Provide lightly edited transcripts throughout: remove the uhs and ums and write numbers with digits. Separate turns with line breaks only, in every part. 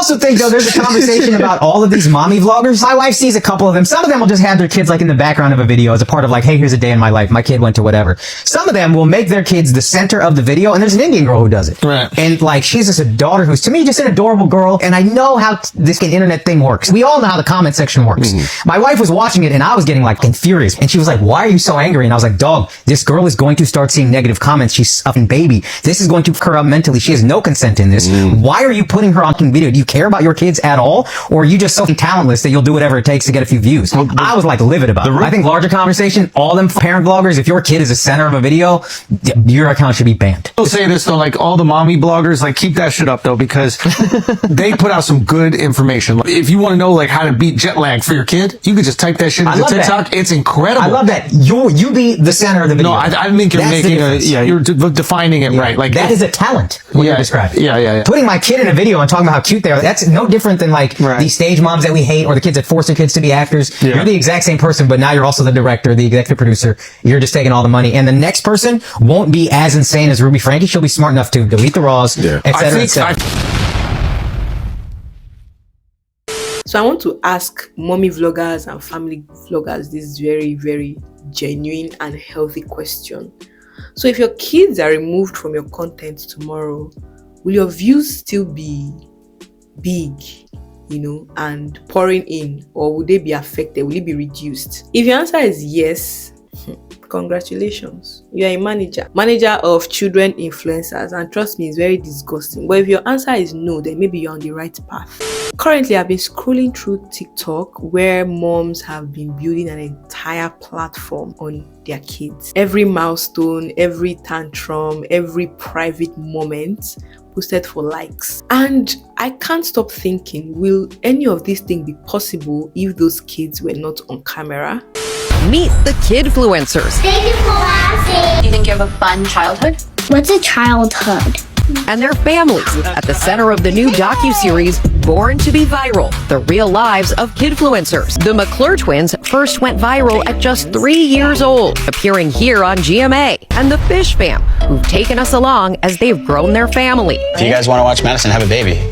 also think, though, there's a conversation about all of these mommy vloggers. My wife sees a couple of them. Some of them will just have their kids like in the background of a video as a part of like, hey, here's a day in my life. My kid went to whatever. Some of them will make their kids the center of the video. And there's an Indian girl who does it.
Right.
And like, she's just a daughter who's to me just an adorable girl. And I know how this internet thing works. We all know how the comment section works. My wife was watching it and I was getting like furious. And she was like, why are you so angry? And I was like, dog, this girl is going to start seeing negative comments. She's a baby. This is going to fuck her up mentally. She has no consent in this. Why are you putting her on video? Do you care about your kids at all? Or are you just so talentless that you'll do whatever it takes to get a few views? I was like livid about it. I think larger conversation, all them parent vloggers, if your kid is the center of a video, your account should be banned.
I'll say this though, like all the mommy bloggers, like keep that shit up though, because they put out some good information. If you want to know like how to beat jet lag for your kid, you could just type that shit into TikTok. It's incredible.
I love that. You be the center of the video.
No, I think you're making you're defining it right. Like
that is a talent when you're describing.
Yeah.
Putting my kid in a video and talking about how cute they are, that's no different than like these stage moms that we hate or the kids that force their kids to be actors. You're the exact same person, but now you're also the director, the executive producer. You're just taking all the money. And the next person won't be as insane as Ruby Frankie. She'll be smart enough to delete the raws, etc., etc.
So I want to ask mommy vloggers and family vloggers this very, very genuine and healthy question. So if your kids are removed from your content tomorrow, will your views still be big, and pouring in, or will they be affected? Will it be reduced? If your answer is yes, congratulations, you are a manager of children influencers, and trust me, it's very disgusting. But if your answer is no, then maybe you're on the right path. Currently, I've been scrolling through TikTok where moms have been building an entire platform on their kids. Every milestone, every tantrum, every private moment posted for likes. And I can't stop thinking, will any of these things be possible if those kids were not on camera?
Meet the Kidfluencers.
Thank you for laughing.
Do you think you have a fun childhood?
What's a childhood?
And their families at the center of the new docuseries Born to be Viral, the real lives of Kidfluencers. The McClure twins first went viral at just 3 years old, appearing here on GMA. And the Fish Fam, who've taken us along as they've grown their family.
If you guys want to watch Madison have a baby,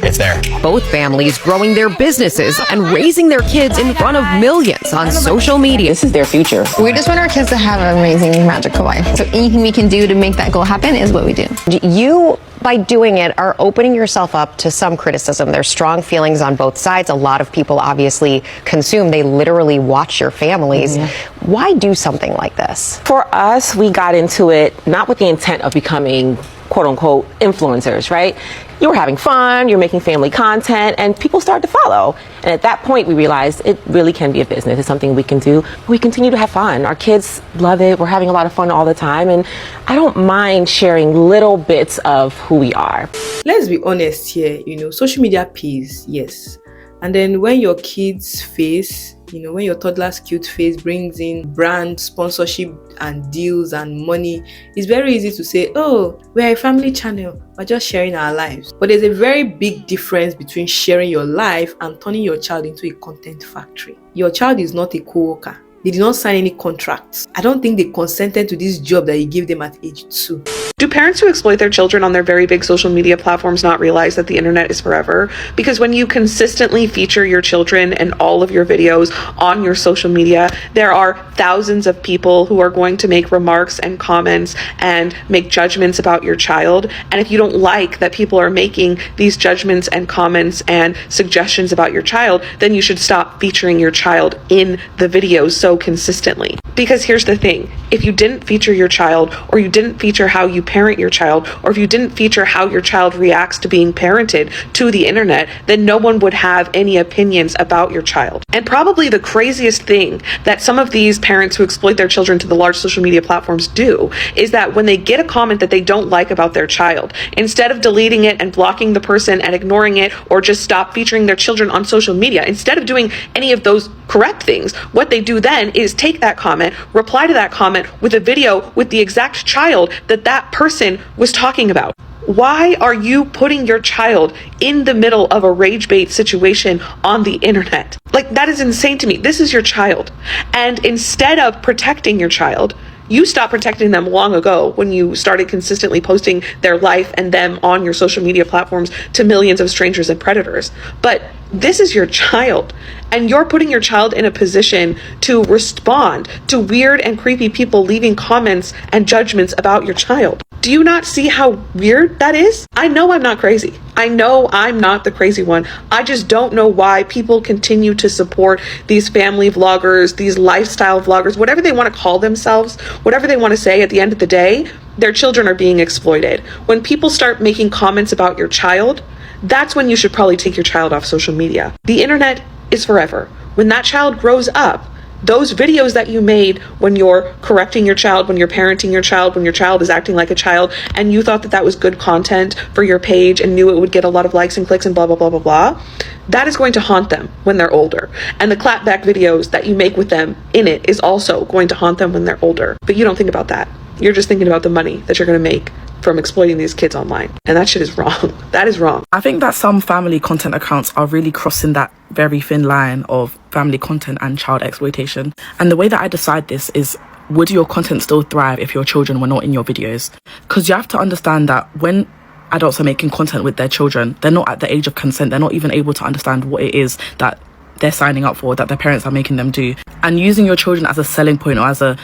it's there.
Both families growing their businesses and raising their kids in front of millions on social media.
This is their future.
We just want our kids to have an amazing, magical life. So anything we can do to make that goal happen is what we do.
You, by doing it, are opening yourself up to some criticism. There's strong feelings on both sides. A lot of people obviously consume. They literally watch your families. Why do something like this?
For us, we got into it not with the intent of becoming quote unquote influencers, right? You were having fun, you're making family content, and people start to follow. And at that point, we realized it really can be a business. It's something we can do. We continue to have fun. Our kids love it. We're having a lot of fun all the time. And I don't mind sharing little bits of who we are.
Let's be honest here, social media pays, yes. And then when your kids' face, when your toddler's cute face brings in brand sponsorship and deals and money, it's very easy to say, oh, we're a family channel, we're just sharing our lives. But there's a very big difference between sharing your life and turning your child into a content factory. Your child is not a co-worker. They did not sign any contracts. I don't think they consented to this job that you gave them at age 2.
Do parents who exploit their children on their very big social media platforms not realize that the internet is forever? Because when you consistently feature your children and all of your videos on your social media, there are thousands of people who are going to make remarks and comments and make judgments about your child. And if you don't like that people are making these judgments and comments and suggestions about your child, then you should stop featuring your child in the videos so consistently. Because here's the thing, if you didn't feature your child, or you didn't feature how you parent your child, or if you didn't feature how your child reacts to being parented to the internet, then no one would have any opinions about your child. And probably the craziest thing that some of these parents who exploit their children to the large social media platforms do is that when they get a comment that they don't like about their child, instead of deleting it and blocking the person and ignoring it, or just stop featuring their children on social media, instead of doing any of those correct things, what they do then is take that comment, reply to that comment with a video with the exact child that that person was talking about. Why are you putting your child in the middle of a rage bait situation on the internet? Like, that is insane to me. This is your child. And instead of protecting your child, You stopped protecting them long ago when you started consistently posting their life and them on your social media platforms to millions of strangers and predators. But this is your child, and you're putting your child in a position to respond to weird and creepy people leaving comments and judgments about your child. Do you not see how weird that is? I know I'm not crazy. I know I'm not the crazy one. I just don't know why people continue to support these family vloggers, these lifestyle vloggers, whatever they want to call themselves, whatever they want to say. At the end of the day, their children are being exploited. When people start making comments about your child, that's when you should probably take your child off social media. The internet is forever. When that child grows up, those videos that you made when you're correcting your child, when you're parenting your child, when your child is acting like a child, and you thought that that was good content for your page and knew it would get a lot of likes and clicks and blah, blah, blah, blah, blah, that is going to haunt them when they're older. And the clapback videos that you make with them in it is also going to haunt them when they're older. But you don't think about that. You're just thinking about the money that you're going to make from exploiting these kids online. And that shit is wrong. That is wrong.
I think that some family content accounts are really crossing that very thin line of family content and child exploitation. And the way that I decide this is, would your content still thrive if your children were not in your videos? Because you have to understand that when adults are making content with their children, they're not at the age of consent. They're not even able to understand what it is that they're signing up for, that their parents are making them do. And using your children as a selling point or as a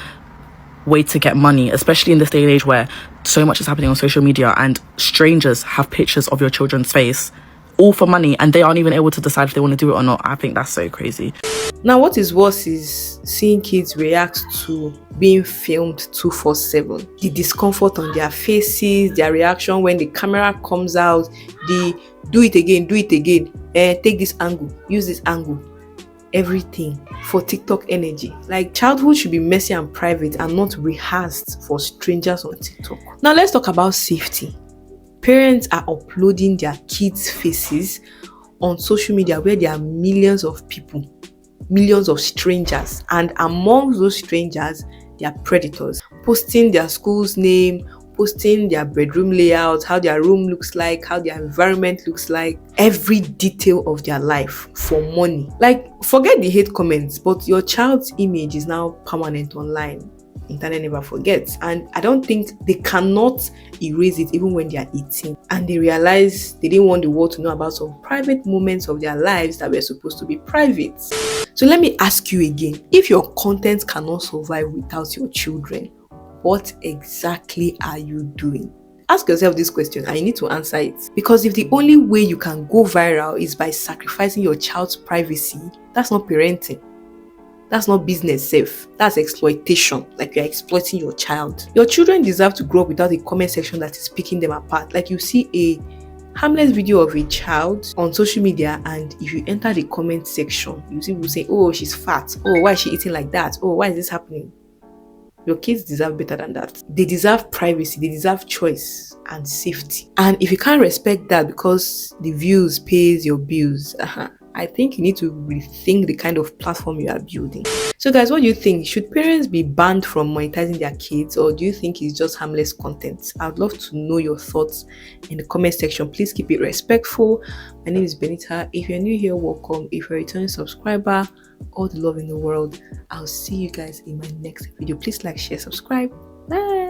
way to get money, especially in this day and age where so much is happening on social media and strangers have pictures of your children's face all for money and they aren't even able to decide if they want to do it or not. I think that's so crazy.
Now, what is worse is seeing kids react to being filmed 2/7. The discomfort on their faces, their reaction when the camera comes out, the do it again, take this angle, use this angle. Everything for TikTok energy. Like, childhood should be messy and private and not rehearsed for strangers on TikTok. Now let's talk about safety. Parents are uploading their kids' faces on social media where there are millions of people, millions of strangers, and among those strangers there are predators posting their school's name, posting their bedroom layout, how their room looks like, how their environment looks like, every detail of their life for money. Like, forget the hate comments, but your child's image is now permanent online. Internet never forgets, and I don't think they cannot erase it even when they are 18 and they realize they didn't want the world to know about some private moments of their lives that were supposed to be private. So let me ask you again, if your content cannot survive without your children, what exactly are you doing? Ask yourself this question and you need to answer it. Because if the only way you can go viral is by sacrificing your child's privacy, that's not parenting. That's not business safe. That's exploitation. Like, you're exploiting your child. Your children deserve to grow up without a comment section that is picking them apart. Like, you see a harmless video of a child on social media, and if you enter the comment section, you see people say, oh, she's fat. Oh, why is she eating like that? Oh, why is this happening? Your kids deserve better than that. They deserve privacy, they deserve choice and safety. And if you can't respect that because the views pays your bills, I think you need to rethink the kind of platform you are building. So guys, what do you think? Should parents be banned from monetizing their kids, or do you think it's just harmless content? I'd love to know your thoughts in the comment section. Please keep it respectful. My name is Benita. If you're new here, welcome. If you're a returning subscriber, all the love in the world. I'll see you guys in my next video. Please like, share, subscribe. Bye.